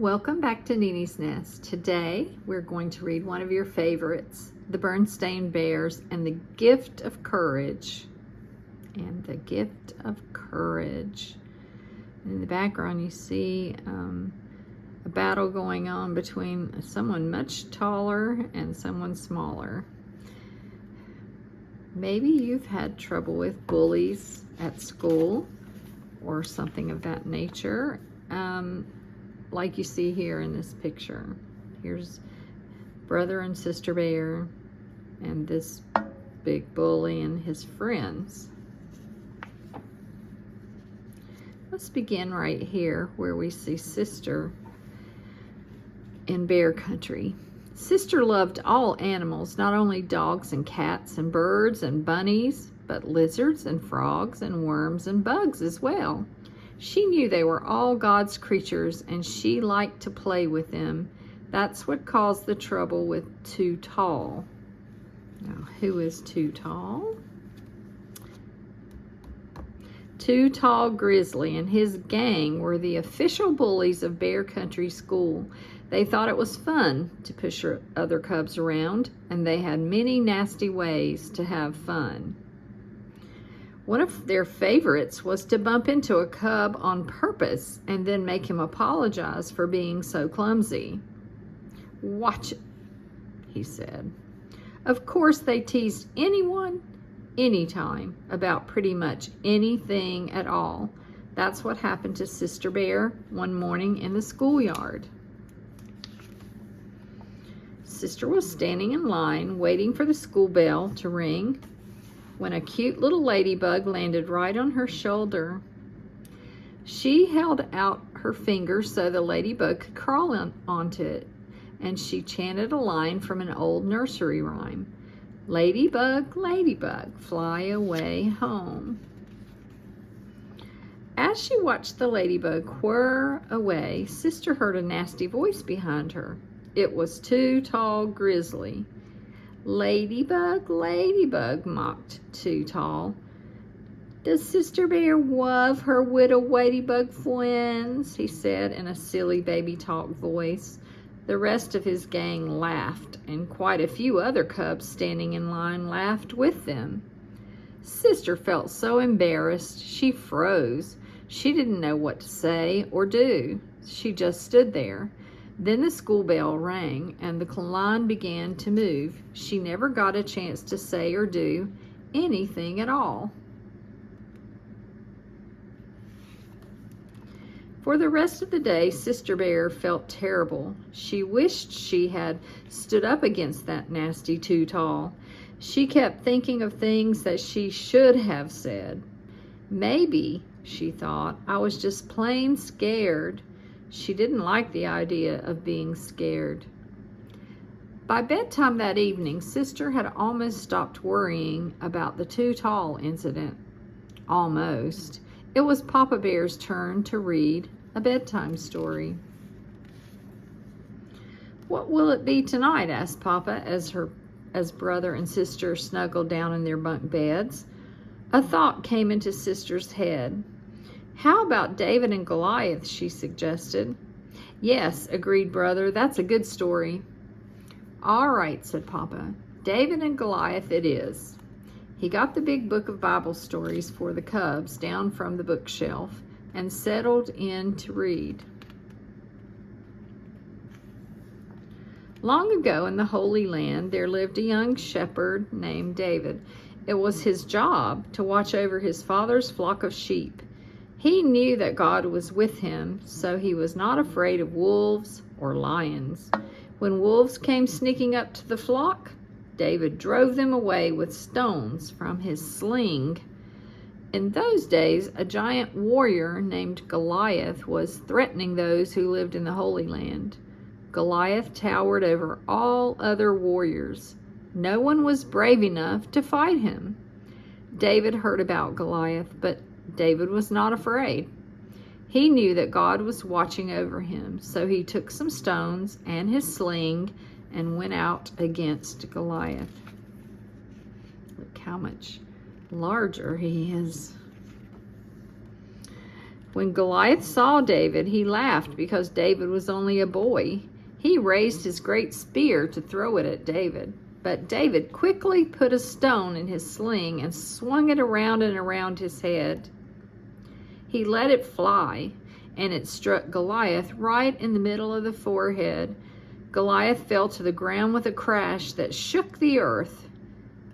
Welcome back to Nene's Nest. Today we're going to read one of your favorites, The Berenstain Bears and the Gift of Courage. And the Gift of Courage. And in the background you see a battle going on between someone much taller and someone smaller. Maybe you've had trouble with bullies at school or something of that nature. Like you see here in this picture. Here's brother and sister bear and this big bully and his friends. Let's begin right here where we see Sister in bear country. Sister loved all animals, not only dogs and cats and birds and bunnies, but lizards and frogs and worms and bugs as well. She knew they were all God's creatures, and she liked to play with them. That's what caused the trouble with Too Tall. Now, who is Too Tall? Too Tall Grizzly and his gang were the official bullies of Bear Country School. They thought it was fun to push other cubs around, and they had many nasty ways to have fun. One of their favorites was to bump into a cub on purpose and then make him apologize for being so clumsy. "Watch it," he said. Of course, they teased anyone, anytime, about pretty much anything at all. That's what happened to Sister Bear one morning in the schoolyard. Sister was standing in line waiting for the school bell to ring when a cute little ladybug landed right on her shoulder. She held out her fingers so the ladybug could crawl onto it, and she chanted a line from an old nursery rhyme. "Ladybug, ladybug, fly away home." As she watched the ladybug whir away, Sister heard a nasty voice behind her. It was Too Tall Grizzly. "Ladybug, ladybug," mocked Too Tall. "Does Sister Bear love her little ladybug friends?" he said in a silly baby talk voice. The rest of his gang laughed, and quite a few other cubs standing in line laughed with them. Sister felt so embarrassed she froze. She didn't know what to say or do. She just stood there. Then the school bell rang and the line began to move. She never got a chance to say or do anything at all. For the rest of the day, Sister Bear felt terrible. She wished she had stood up against that nasty Too Tall. She kept thinking of things that she should have said. Maybe, she thought, I was just plain scared. She didn't like the idea of being scared. By bedtime that evening, Sister had almost stopped worrying about the Too Tall incident. Almost. It was Papa Bear's turn to read a bedtime story. "What will it be tonight?" asked Papa as brother and sister snuggled down in their bunk beds. A thought came into Sister's head. "How about David and Goliath?" she suggested. "Yes," agreed brother, "that's a good story." "All right," said Papa. "David and Goliath it is." He got the big book of Bible stories for the cubs down from the bookshelf and settled in to read. Long ago in the Holy Land, there lived a young shepherd named David. It was his job to watch over his father's flock of sheep. He knew that God was with him, so he was not afraid of wolves or lions. When wolves came sneaking up to the flock, David drove them away with stones from his sling. In those days, a giant warrior named Goliath was threatening those who lived in the Holy Land. Goliath towered over all other warriors. No one was brave enough to fight him. David heard about Goliath, but David was not afraid. He knew that God was watching over him, so he took some stones and his sling and went out against Goliath. Look how much larger he is. When Goliath saw David, he laughed because David was only a boy. He raised his great spear to throw it at David. But David quickly put a stone in his sling and swung it around and around his head. He let it fly, and it struck Goliath right in the middle of the forehead. Goliath fell to the ground with a crash that shook the earth.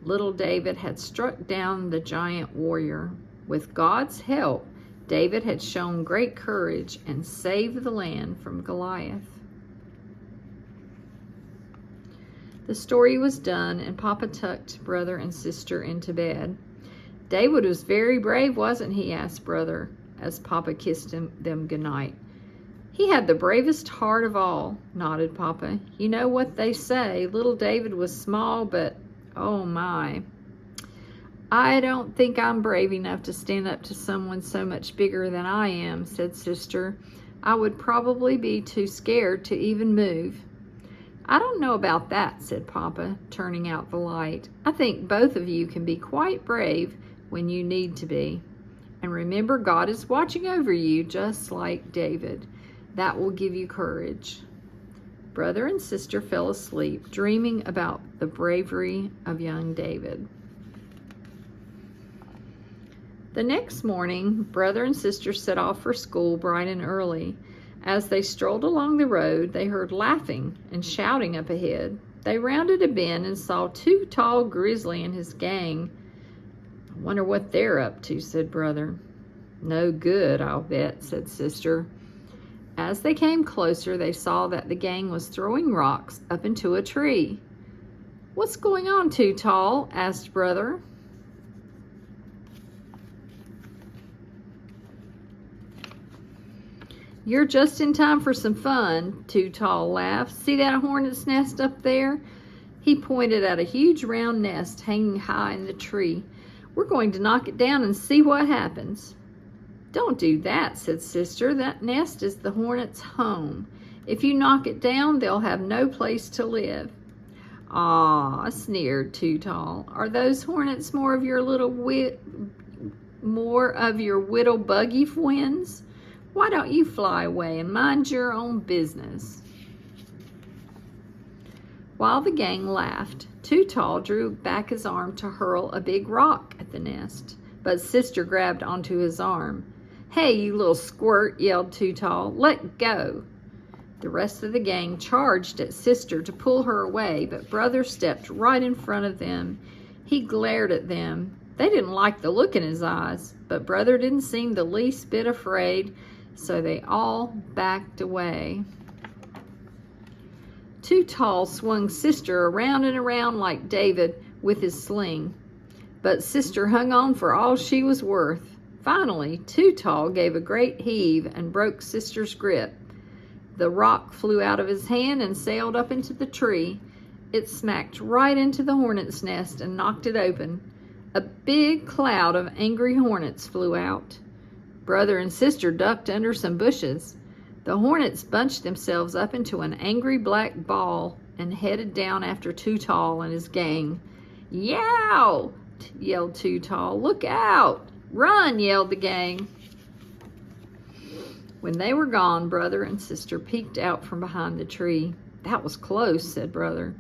Little David had struck down the giant warrior. With God's help, David had shown great courage and saved the land from Goliath. The story was done, and Papa tucked brother and sister into bed. David was very brave, wasn't he? Asked brother, as Papa kissed them goodnight. He had the bravest heart of all, nodded Papa. You know what they say, little David was small, but oh my. I don't think I'm brave enough to stand up to someone so much bigger than I am, said sister. I would probably be too scared to even move. I don't know about that, said Papa, turning out the light. I think both of you can be quite brave when you need to be. And remember, God is watching over you just like David. That will give you courage. Brother and sister fell asleep, dreaming about the bravery of young David. The next morning, brother and sister set off for school bright and early. As they strolled along the road, they heard laughing and shouting up ahead. They rounded a bend and saw Too Tall Grizzly and his gang. I wonder what they're up to, said brother. No good, I'll bet, said sister. As they came closer, they saw that the gang was throwing rocks up into a tree. What's going on, Too Tall? Asked brother. You're just in time for some fun, Too Tall laughed. See that hornet's nest up there? He pointed at a huge round nest hanging high in the tree. We're going to knock it down and see what happens. Don't do that, said sister. That nest is the hornet's home. If you knock it down, they'll have no place to live. Ah, sneered Too Tall. Are those hornets more of your whittle buggy friends? Why don't you fly away and mind your own business? While the gang laughed, Too Tall drew back his arm to hurl a big rock at the nest, but sister grabbed onto his arm. Hey, you little squirt, yelled Too Tall. Let go. The rest of the gang charged at sister to pull her away, but brother stepped right in front of them. He glared at them. They didn't like the look in his eyes, but brother didn't seem the least bit afraid, so they all backed away. Too Tall swung sister around and around like David with his sling, but sister hung on for all she was worth. Finally, Too Tall gave a great heave and broke sister's grip. The rock flew out of his hand and sailed up into the tree. It smacked right into the hornet's nest and knocked it open. A big cloud of angry hornets flew out. Brother and sister ducked under some bushes. The hornets bunched themselves up into an angry black ball and headed down after Too Tall and his gang. Yow! Yelled Too Tall. Look out! Run! Yelled the gang. When they were gone, brother and sister peeked out from behind the tree. That was close, said brother.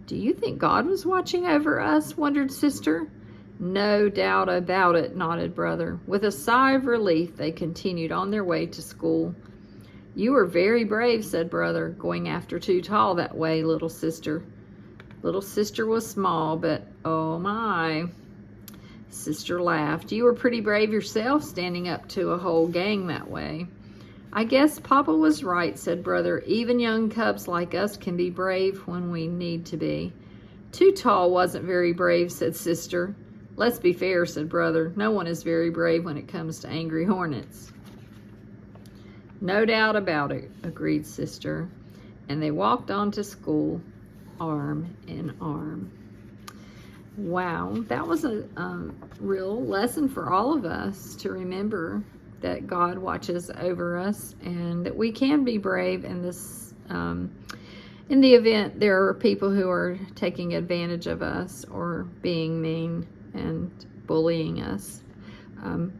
Do you think God was watching over us? Wondered sister. No doubt about it, nodded brother. With a sigh of relief, they continued on their way to school. You were very brave, said brother, going after Too Tall that way, little sister. Little sister was small, but oh my. Sister laughed. You were pretty brave yourself, standing up to a whole gang that way. I guess Papa was right, said brother. Even young cubs like us can be brave when we need to be. Too Tall wasn't very brave, said sister. Let's be fair, said brother. No one is very brave when it comes to angry hornets. No doubt about it, agreed sister. And they walked on to school, arm in arm. Wow, that was a real lesson for all of us to remember that God watches over us and that we can be brave in this, in the event there are people who are taking advantage of us or being mean and bullying us.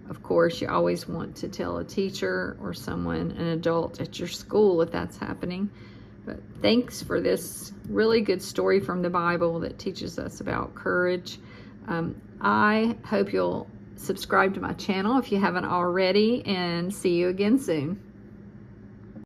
Of course, you always want to tell a teacher or someone, an adult at your school, if that's happening. But thanks for this really good story from the Bible that teaches us about courage. I hope you'll subscribe to my channel if you haven't already, and see you again soon.